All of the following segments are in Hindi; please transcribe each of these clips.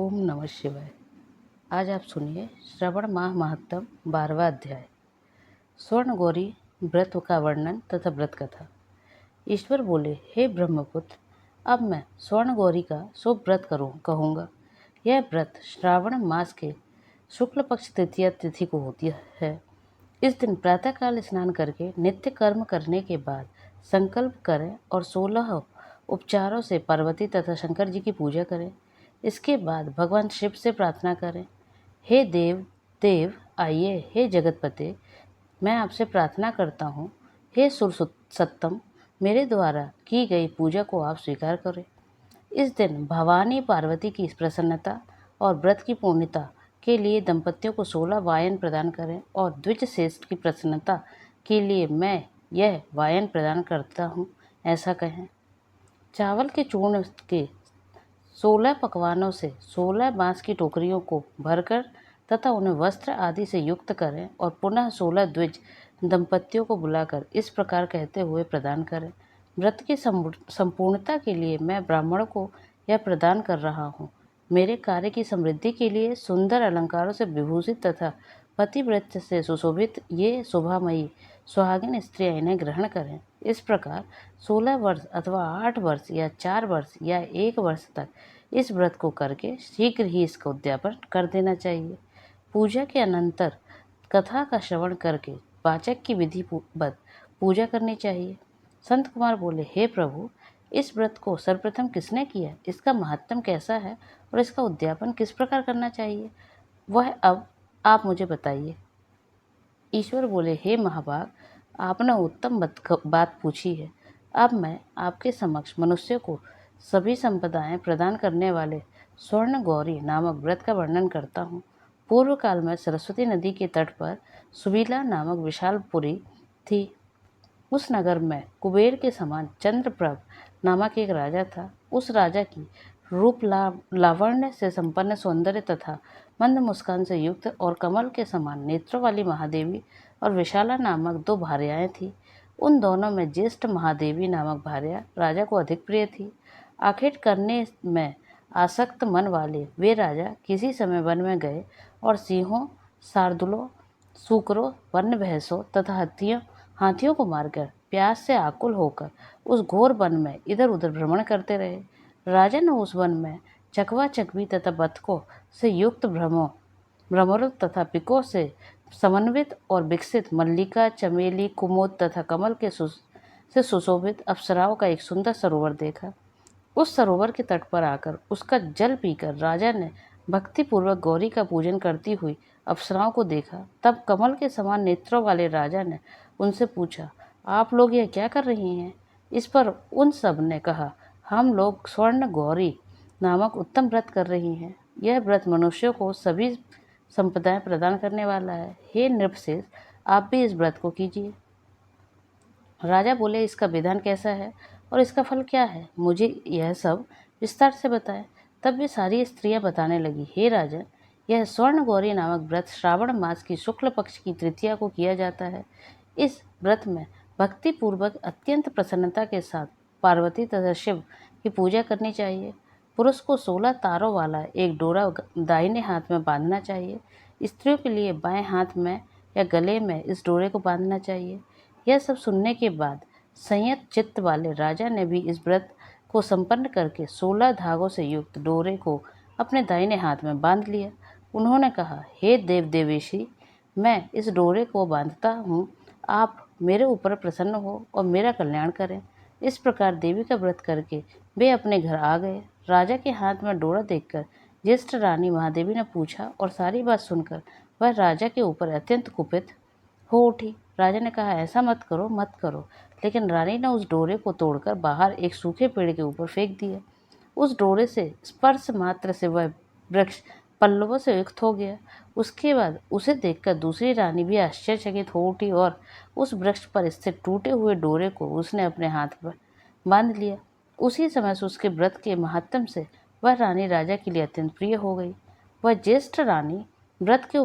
ओम नमः शिवाय। आज आप सुनिए श्रवण माह महत्तम 12वां अध्याय स्वर्ण गौरी व्रत का वर्णन तथा व्रत कथा। ईश्वर बोले, हे ब्रह्मपुत्र, अब मैं स्वर्ण गौरी का शुभ व्रत कहूँगा। यह व्रत श्रावण मास के शुक्ल पक्ष तृतीया तिथि को होती है। इस दिन प्रातःकाल स्नान करके नित्य कर्म करने के बाद संकल्प करें और 16 उपचारों से पार्वती तथा शंकर जी की पूजा करें। इसके बाद भगवान शिव से प्रार्थना करें, हे देव आइए, हे जगतपते, मैं आपसे प्रार्थना करता हूँ, हे सुरसत्तम, मेरे द्वारा की गई पूजा को आप स्वीकार करें। इस दिन भवानी पार्वती की प्रसन्नता और व्रत की पूर्णता के लिए दंपतियों को 16 वायन प्रदान करें और द्विज श्रेष्ठ की प्रसन्नता के लिए मैं यह वायन प्रदान करता हूँ, ऐसा कहें। चावल के चूर्ण के 16 पकवानों से 16 बांस की टोकरियों को भरकर तथा उन्हें वस्त्र आदि से युक्त करें और पुनः 16 द्विज दंपतियों को बुलाकर इस प्रकार कहते हुए प्रदान करें, व्रत की संपूर्णता के लिए मैं ब्राह्मणों को यह प्रदान कर रहा हूँ। मेरे कार्य की समृद्धि के लिए सुंदर अलंकारों से विभूषित तथा पतिव्रत से सुशोभित ये शोभामयी सुहागिन स्त्रियाँ इन्हें ग्रहण करें। इस प्रकार 16 वर्ष अथवा 8 वर्ष या 4 वर्ष या 1 वर्ष तक इस व्रत को करके शीघ्र ही इसका उद्यापन कर देना चाहिए। पूजा के अनंतर कथा का श्रवण करके वाचक की विधिवत पूजा करनी चाहिए। संत कुमार बोले, हे प्रभु, इस व्रत को सर्वप्रथम किसने किया, इसका महात्म कैसा है और इसका उद्यापन किस प्रकार करना चाहिए, वह अब आप मुझे बताइए। ईश्वर बोले, हे महाभाग, आपने उत्तम बात पूछी है। अब मैं आपके समक्ष मनुष्य को सभी संपदाएं प्रदान करने वाले स्वर्ण गौरी नामक व्रत का वर्णन करता हूँ। पूर्व काल में सरस्वती नदी के तट पर सुबीला नामक विशालपुरी थी। उस नगर में कुबेर के समान चंद्रप्रभ नामक एक राजा था। उस राजा की रूप लावण्य से संपन्न सौंदर्य तथा मंद मुस्कान से युक्त और कमल के समान नेत्रों वाली महादेवी और विशाला नामक 2 भार्याएं थीं। उन दोनों में ज्येष्ठ महादेवी नामक भार्या राजा को अधिक प्रिय थी। आखेट करने में आसक्त मन वाले वे राजा किसी समय वन में गए और सिंहों, शार्दूलों, सूकरों, वन्य भैंसों तथा हाथियों को मारकर प्यास से आकुल होकर उस घोर वन में इधर उधर भ्रमण करते रहे। राजा ने उस वन में चकवा चकवी तथा बतखों से युक्त भ्रमरों तथा पिकों से समन्वित और विकसित मल्लिका, चमेली, कुमुद तथा कमल के से सुशोभित अप्सराओं का एक सुंदर सरोवर देखा। उस सरोवर के तट पर आकर उसका जल पीकर राजा ने भक्तिपूर्वक गौरी का पूजन करती हुई अप्सराओं को देखा। तब कमल के समान नेत्रों वाले राजा ने उनसे पूछा, आप लोग यह क्या कर रही हैं? इस पर उन सब ने कहा, हम लोग स्वर्ण गौरी नामक उत्तम व्रत कर रही हैं। यह व्रत मनुष्यों को सभी संपदाएं प्रदान करने वाला है। हे नृपशेष, आप भी इस व्रत को कीजिए। राजा बोले, इसका विधान कैसा है और इसका फल क्या है, मुझे यह सब विस्तार से बताएं। तब वे सारी स्त्रियां बताने लगी, हे राजन, यह स्वर्ण गौरी नामक व्रत श्रावण मास की शुक्ल पक्ष की तृतीया को किया जाता है। इस व्रत में भक्ति पूर्वक अत्यंत प्रसन्नता के साथ पार्वती तथा शिव की पूजा करनी चाहिए। पुरुष को 16 तारों वाला एक डोरा दाहिने हाथ में बांधना चाहिए। स्त्रियों के लिए बाएं हाथ में या गले में इस डोरे को बांधना चाहिए। यह सब सुनने के बाद संयत चित्त वाले राजा ने भी इस व्रत को संपन्न करके 16 धागों से युक्त डोरे को अपने दाहिने हाथ में बांध लिया। उन्होंने कहा, हे देवेशी, मैं इस डोरे को बांधता हूँ, आप मेरे ऊपर प्रसन्न हो और मेरा कल्याण करें। इस प्रकार देवी का व्रत करके वे अपने घर आ गए। राजा के हाथ में डोरा देखकर ज्येष्ठ रानी महादेवी ने पूछा और सारी बात सुनकर वह राजा के ऊपर अत्यंत कुपित हो उठी। राजा ने कहा, ऐसा मत करो मत करो, लेकिन रानी ने उस डोरे को तोड़कर बाहर एक सूखे पेड़ के ऊपर फेंक दिया। उस डोरे से स्पर्श मात्र से वह वृक्ष पल्लवों से युक्त हो गया। उसके बाद उसे देखकर दूसरी रानी भी आश्चर्यचकित हो उठी और उस वृक्ष पर स्थित टूटे हुए डोरे को उसने अपने हाथ पर बांध लिया। उसी समय से उसके व्रत के महात्म से वह रानी राजा के लिए अत्यंत प्रिय हो गई। वह ज्येष्ठ रानी व्रत के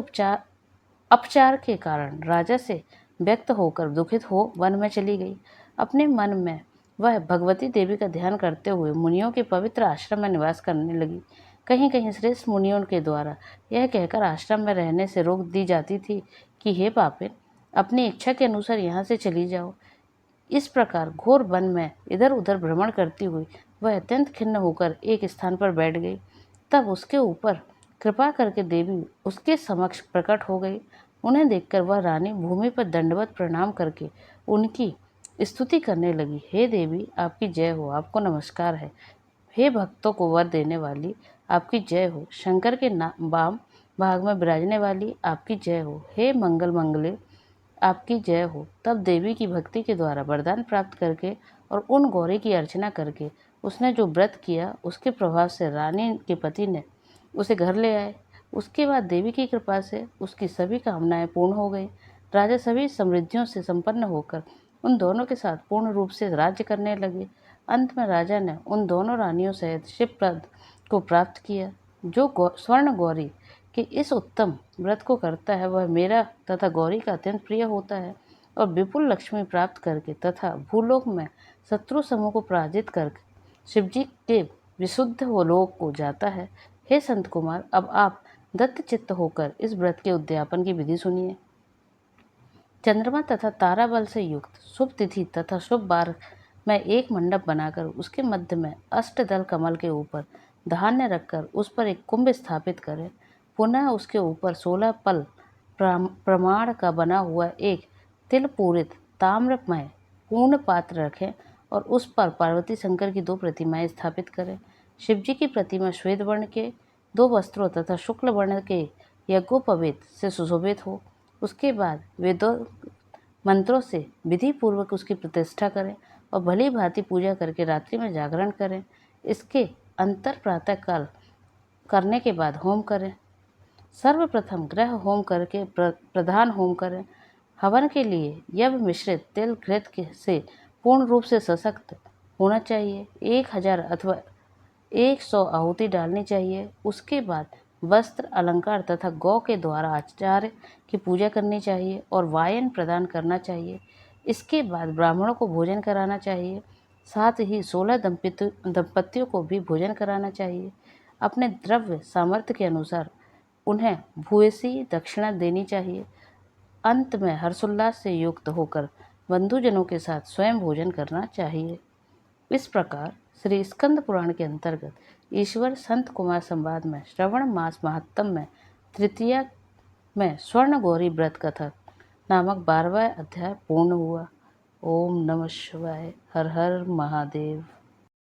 अपचार के कारण राजा से व्यक्त होकर दुखित हो वन में चली गई। अपने मन में वह भगवती देवी का ध्यान करते हुए मुनियों के पवित्र आश्रम में निवास करने लगी। कहीं कहीं श्रेष्ठ मुनियों के द्वारा यह कहकर आश्रम में रहने से रोक दी जाती थी कि हे पापिन, अपनी इच्छा के अनुसार यहाँ से चली जाओ। इस प्रकार घोर वन में इधर उधर भ्रमण करती हुई वह अत्यंत खिन्न होकर एक स्थान पर बैठ गई। तब उसके ऊपर कृपा करके देवी उसके समक्ष प्रकट हो गई। उन्हें देखकर वह रानी भूमि पर दंडवत प्रणाम करके उनकी स्तुति करने लगी। हे देवी, आपकी जय हो, आपको नमस्कार है। हे भक्तों को वर देने वाली, आपकी जय हो। शंकर के वाम भाग में विराजने वाली, आपकी जय हो। हे मंगल मंगले, आपकी जय हो। तब देवी की भक्ति के द्वारा वरदान प्राप्त करके और उन गौरी की अर्चना करके उसने जो व्रत किया, उसके प्रभाव से रानी के पति ने उसे घर ले आए। उसके बाद देवी की कृपा से उसकी सभी कामनाएं पूर्ण हो गई। राजा सभी समृद्धियों से संपन्न होकर उन दोनों के साथ पूर्ण रूप से राज्य करने लगे। अंत में राजा ने उन दोनों रानियों सहित शिवपद को प्राप्त किया। जो स्वर्ण गौरी के इस उत्तम व्रत को करता है, वह मेरा तथा गौरी का अत्यंत प्रिय होता है और विपुल लक्ष्मी प्राप्त करके तथा भूलोक में शत्रु समूह को पराजित करके शिवजी के विशुद्ध लोक को जाता है। हे संत कुमार, अब आप दत्त चित्त होकर इस व्रत के उद्यापन की विधि सुनिए। चंद्रमा तथा तारा बल से युक्त शुभ तिथि तथा शुभ वार में एक मंडप बनाकर उसके मध्य में अष्टदल कमल के ऊपर धान्य रखकर उस पर एक कुंभ स्थापित करें। पुनः उसके ऊपर 16 पल प्रमाण का बना हुआ एक तिल पूरित ताम्रमय पूर्ण पात्र रखें और उस पर पार्वती शंकर की 2 प्रतिमाएं स्थापित करें। शिवजी की प्रतिमा श्वेत वर्ण के 2 वस्त्रों तथा शुक्ल वर्ण के यज्ञोपवीत से सुशोभित हो। उसके बाद वेदों मंत्रों से विधि पूर्वक उसकी प्रतिष्ठा करें और भली भांति पूजा करके रात्रि में जागरण करें। इसके अंतर प्रातः काल करने के बाद होम करें। सर्वप्रथम ग्रह होम करके प्रधान होम करें। हवन के लिए यव मिश्रित तेल घृत से पूर्ण रूप से सशक्त होना चाहिए। 1000 अथवा 100 आहुति डालनी चाहिए। उसके बाद वस्त्र अलंकार तथा गौ के द्वारा आचार्य की पूजा करनी चाहिए और वायन प्रदान करना चाहिए। इसके बाद ब्राह्मणों को भोजन कराना चाहिए। साथ ही 16 दंपतियों को भी भोजन कराना चाहिए। अपने द्रव्य सामर्थ्य के अनुसार उन्हें भूयसी दक्षिणा देनी चाहिए। अंत में हर्षोल्लास से युक्त होकर बंधुजनों के साथ स्वयं भोजन करना चाहिए। इस प्रकार श्री स्कंद पुराण के अंतर्गत ईश्वर संत कुमार संवाद में श्रवण मास महात्म में तृतीया में स्वर्ण गौरी व्रत कथा नामक 12वां अध्याय पूर्ण हुआ। ओम नमः शिवाय। हर हर महादेव।